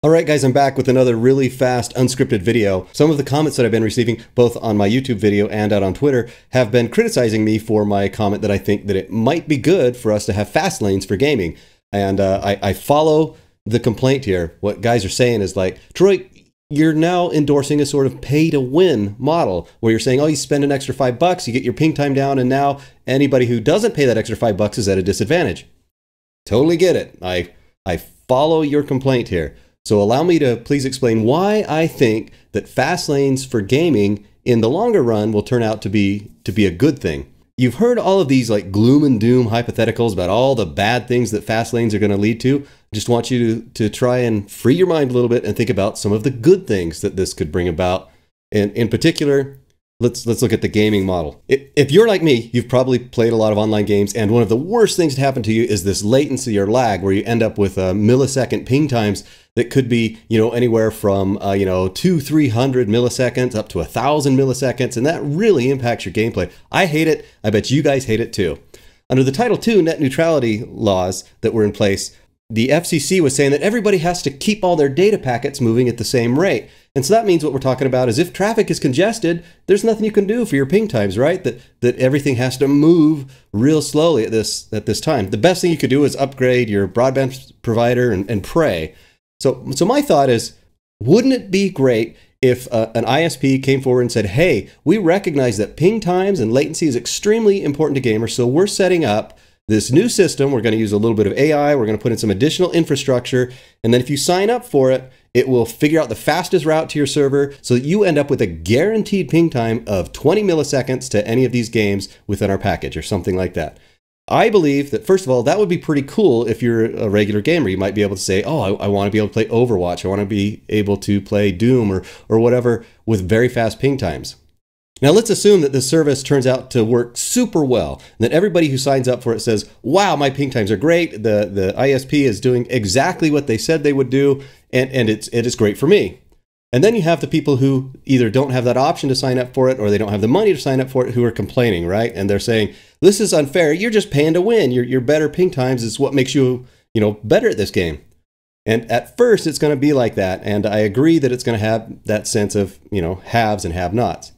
All right, guys, I'm back with another really fast, unscripted video. Some of the comments that I've been receiving, both on my YouTube video and out on Twitter, have been criticizing me for my comment that I think that it might be good for us to have fast lanes for gaming. And I follow the complaint here. What guys are saying is like, Troy, you're now endorsing a sort of pay-to-win model where you're saying, oh, you spend an extra $5, you get your ping time down, and now anybody who doesn't pay that extra $5 is at a disadvantage. Totally get it. I follow your complaint here. So allow me to please explain why I think that fast lanes for gaming in the longer run will turn out to be a good thing. You've heard all of these like gloom and doom hypotheticals about all the bad things that fast lanes are going to lead to. I just want you to try and free your mind a little bit and think about some of the good things that this could bring about. And in particular, let's look at the gaming model. If you're like me, you've probably played a lot of online games, and one of the worst things to happen to you is this latency or lag where you end up with millisecond ping times that could be, anywhere from, 200-300 milliseconds up to 1,000 milliseconds, and that really impacts your gameplay. I hate it. I bet you guys hate it too. Under the Title II net neutrality laws that were in place, the FCC was saying that everybody has to keep all their data packets moving at the same rate. And so that means what we're talking about is if traffic is congested, there's nothing you can do for your ping times, right? That everything has to move real slowly at this time. The best thing you could do is upgrade your broadband provider and pray. So my thought is, wouldn't it be great if an ISP came forward and said, hey, we recognize that ping times and latency is extremely important to gamers, so we're setting up this new system. We're going to use a little bit of AI. We're going to put in some additional infrastructure. And then if you sign up for it, it will figure out the fastest route to your server so that you end up with a guaranteed ping time of 20 milliseconds to any of these games within our package or something like that. I believe that, first of all, that would be pretty cool if you're a regular gamer. You might be able to say, oh, I want to be able to play Overwatch. I want to be able to play Doom or whatever with very fast ping times. Now let's assume that this service turns out to work super well, and that everybody who signs up for it says, wow, my ping times are great, the ISP is doing exactly what they said they would do, and it is great for me. And then you have the people who either don't have that option to sign up for it, or they don't have the money to sign up for it, who are complaining, right? And they're saying, this is unfair, you're just paying to win, your better ping times is what makes you, better at this game. And at first it's going to be like that, and I agree that it's going to have that sense of, haves and have-nots.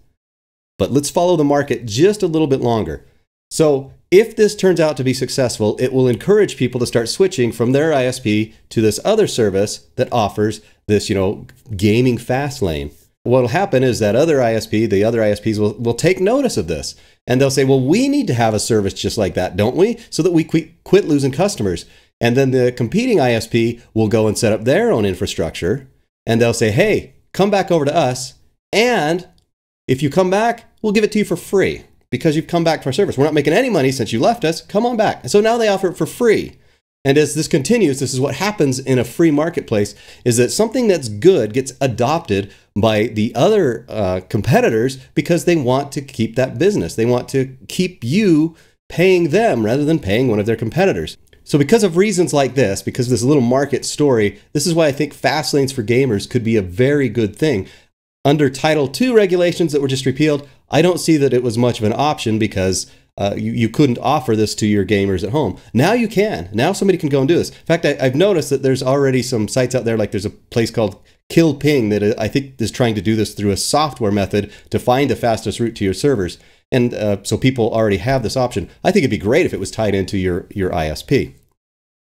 But let's follow the market just a little bit longer. So if this turns out to be successful, it will encourage people to start switching from their ISP to this other service that offers this, gaming fast lane. What will happen is that other ISP, the other ISPs will take notice of this. And they'll say, well, we need to have a service just like that, don't we? So that we quit losing customers. And then the competing ISP will go and set up their own infrastructure. And they'll say, hey, come back over to us. And if you come back, we'll give it to you for free because you've come back to our service. We're not making any money since you left us. Come on back. And so now they offer it for free. And as this continues, this is what happens in a free marketplace, is that something that's good gets adopted by the other competitors because they want to keep that business. They want to keep you paying them rather than paying one of their competitors. So because of reasons like this, because of this little market story, this is why I think fast lanes for gamers could be a very good thing. Under Title II regulations that were just repealed, I don't see that it was much of an option because you couldn't offer this to your gamers at home. Now you can. Now somebody can go and do this. In fact, I've noticed that there's already some sites out there, like there's a place called Kill Ping that I think is trying to do this through a software method to find the fastest route to your servers. And so people already have this option. I think it'd be great if it was tied into your ISP.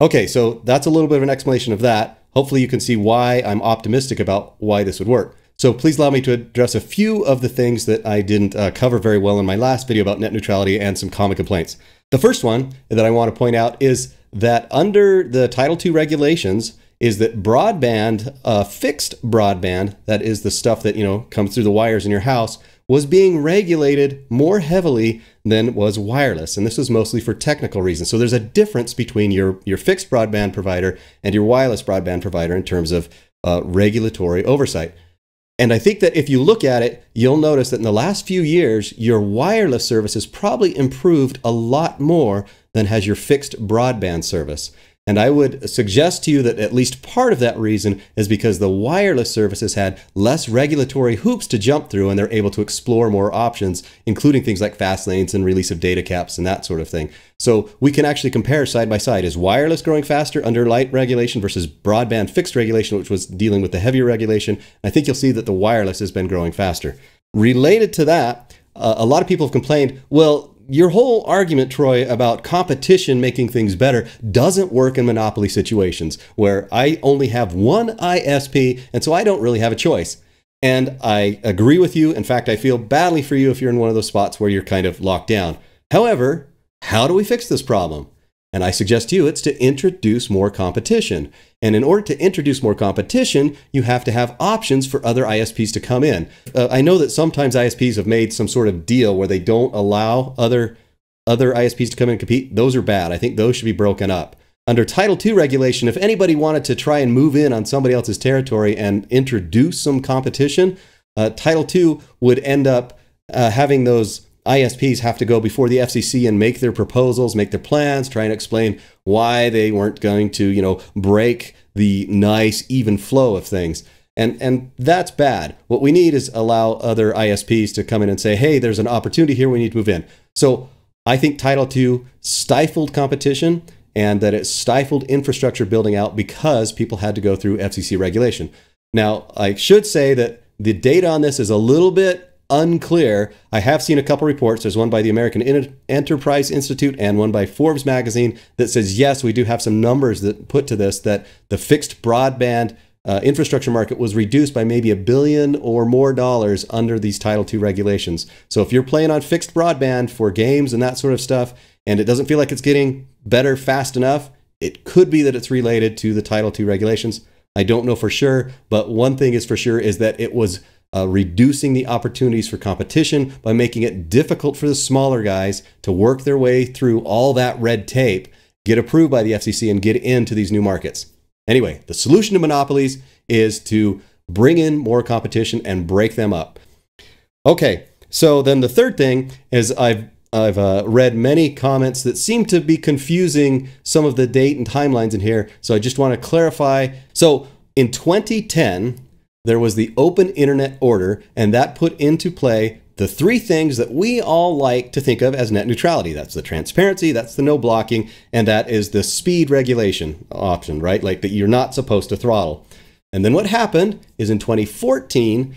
Okay, so that's a little bit of an explanation of that. Hopefully you can see why I'm optimistic about why this would work. So please allow me to address a few of the things that I didn't cover very well in my last video about net neutrality and some common complaints. The first one that I want to point out is that under the Title II regulations is that broadband, fixed broadband, that is the stuff that, comes through the wires in your house, was being regulated more heavily than was wireless. And this was mostly for technical reasons. So there's a difference between your fixed broadband provider and your wireless broadband provider in terms of regulatory oversight. And I think that if you look at it, you'll notice that in the last few years, your wireless service has probably improved a lot more than has your fixed broadband service. And I would suggest to you that at least part of that reason is because the wireless services had less regulatory hoops to jump through, and they're able to explore more options, including things like fast lanes and release of data caps and that sort of thing. So we can actually compare side by side. Is wireless growing faster under light regulation versus broadband fixed regulation, which was dealing with the heavier regulation? I think you'll see that the wireless has been growing faster. Related to that, a lot of people have complained, well, your whole argument, Troy, about competition making things better doesn't work in monopoly situations where I only have one ISP, and so I don't really have a choice. And I agree with you. In fact, I feel badly for you if you're in one of those spots where you're kind of locked down. However, how do we fix this problem? And I suggest to you it's to introduce more competition. And in order to introduce more competition, you have to have options for other ISPs to come in. I know that sometimes ISPs have made some sort of deal where they don't allow other ISPs to come in and compete. Those are bad. I think those should be broken up. Under Title II regulation, if anybody wanted to try and move in on somebody else's territory and introduce some competition, Title II would end up having those ISPs have to go before the FCC and make their proposals, make their plans, try and explain why they weren't going to, break the nice, even flow of things. And that's bad. What we need is allow other ISPs to come in and say, hey, there's an opportunity here, we need to move in. So I think Title II stifled competition, and that it stifled infrastructure building out because people had to go through FCC regulation. Now, I should say that the data on this is a little bit unclear. I have seen a couple reports. There's one by the American Enterprise Institute and one by Forbes magazine that says, yes, we do have some numbers that put to this, that the fixed broadband infrastructure market was reduced by maybe $1 billion or more under these Title II regulations. So if you're playing on fixed broadband for games and that sort of stuff, and it doesn't feel like it's getting better fast enough, it could be that it's related to the Title II regulations. I don't know for sure, but one thing is for sure is that it was reducing the opportunities for competition by making it difficult for the smaller guys to work their way through all that red tape, get approved by the FCC, and get into these new markets. Anyway, the solution to monopolies is to bring in more competition and break them up. Okay, so then the third thing is I've read many comments that seem to be confusing some of the date and timelines in here, so I just want to clarify. So in 2010, there was the Open Internet Order, and that put into play the three things that we all like to think of as net neutrality. That's the transparency, that's the no blocking, and that is the speed regulation option, right? Like that you're not supposed to throttle. And then what happened is in 2014,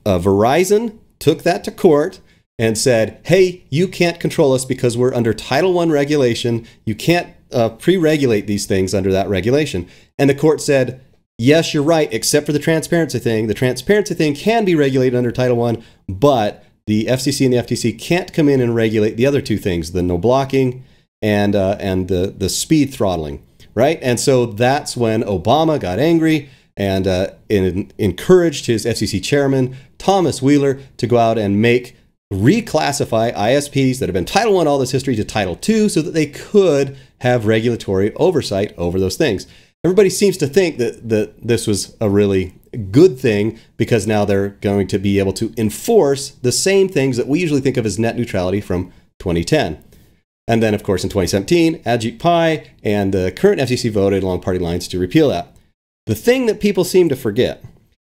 Verizon took that to court and said, hey, you can't control us because we're under Title I regulation. You can't pre-regulate these things under that regulation. And the court said, yes, you're right, except for the transparency thing. The transparency thing can be regulated under Title I, but the FCC and the FTC can't come in and regulate the other two things, the no blocking and the speed throttling, right? And so that's when Obama got angry and encouraged his FCC chairman, Thomas Wheeler, to go out and reclassify ISPs that have been Title I all this history to Title II so that they could have regulatory oversight over those things. Everybody seems to think that this was a really good thing because now they're going to be able to enforce the same things that we usually think of as net neutrality from 2010. And then, of course, in 2017, Ajit Pai and the current FCC voted along party lines to repeal that. The thing that people seem to forget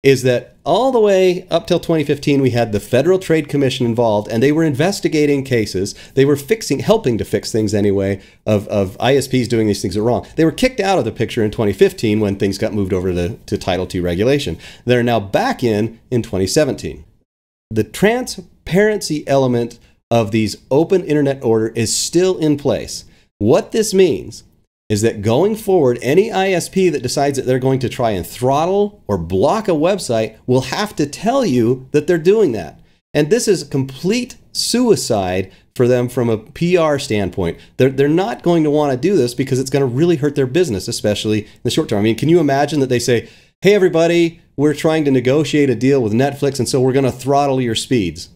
is that all the way up till 2015, we had the Federal Trade Commission involved, and they were investigating cases. They were helping to fix things anyway, of ISPs doing these things that are wrong. They were kicked out of the picture in 2015 when things got moved over to Title II regulation. They're now back in 2017. The transparency element of these open internet order is still in place. What this means is that going forward, any ISP that decides that they're going to try and throttle or block a website will have to tell you that they're doing that. And this is complete suicide for them from a PR standpoint. They're not going to want to do this because it's going to really hurt their business, especially in the short term. I mean, can you imagine that they say, hey, everybody, we're trying to negotiate a deal with Netflix, and so we're going to throttle your speeds.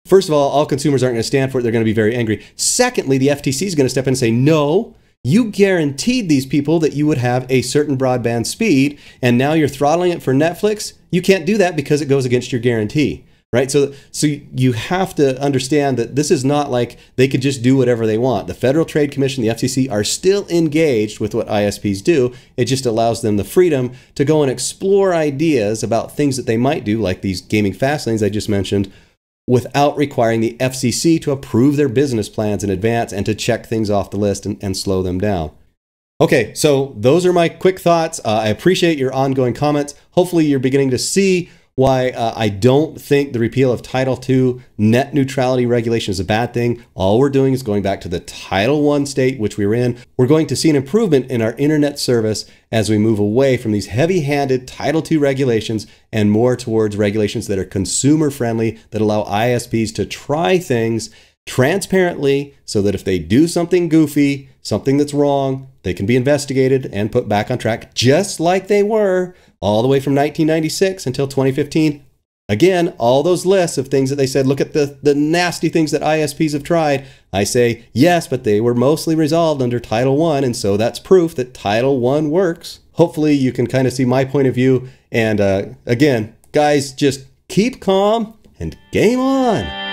First of all consumers aren't going to stand for it. They're going to be very angry. Secondly, the FTC is going to step in and say, no, you guaranteed these people that you would have a certain broadband speed, and now you're throttling it for Netflix. You can't do that because it goes against your guarantee. right? So you have to understand that this is not like they could just do whatever they want. The Federal Trade Commission, the FCC, are still engaged with what ISPs do. It just allows them the freedom to go and explore ideas about things that they might do, like these gaming fast lanes I just mentioned, without requiring the FCC to approve their business plans in advance and to check things off the list and slow them down. Okay, so those are my quick thoughts. I appreciate your ongoing comments. Hopefully you're beginning to see why I don't think the repeal of Title II net neutrality regulation is a bad thing. All we're doing is going back to the Title I state, which we were in. We're going to see an improvement in our internet service as we move away from these heavy-handed Title II regulations and more towards regulations that are consumer-friendly, that allow ISPs to try things transparently so that if they do something goofy, something that's wrong, they can be investigated and put back on track, just like they were all the way from 1996 until 2015. Again, all those lists of things that they said, look at the nasty things that ISPs have tried. I say, yes, but they were mostly resolved under Title I, and so that's proof that Title I works. Hopefully you can kind of see my point of view. And again, guys, just keep calm and game on.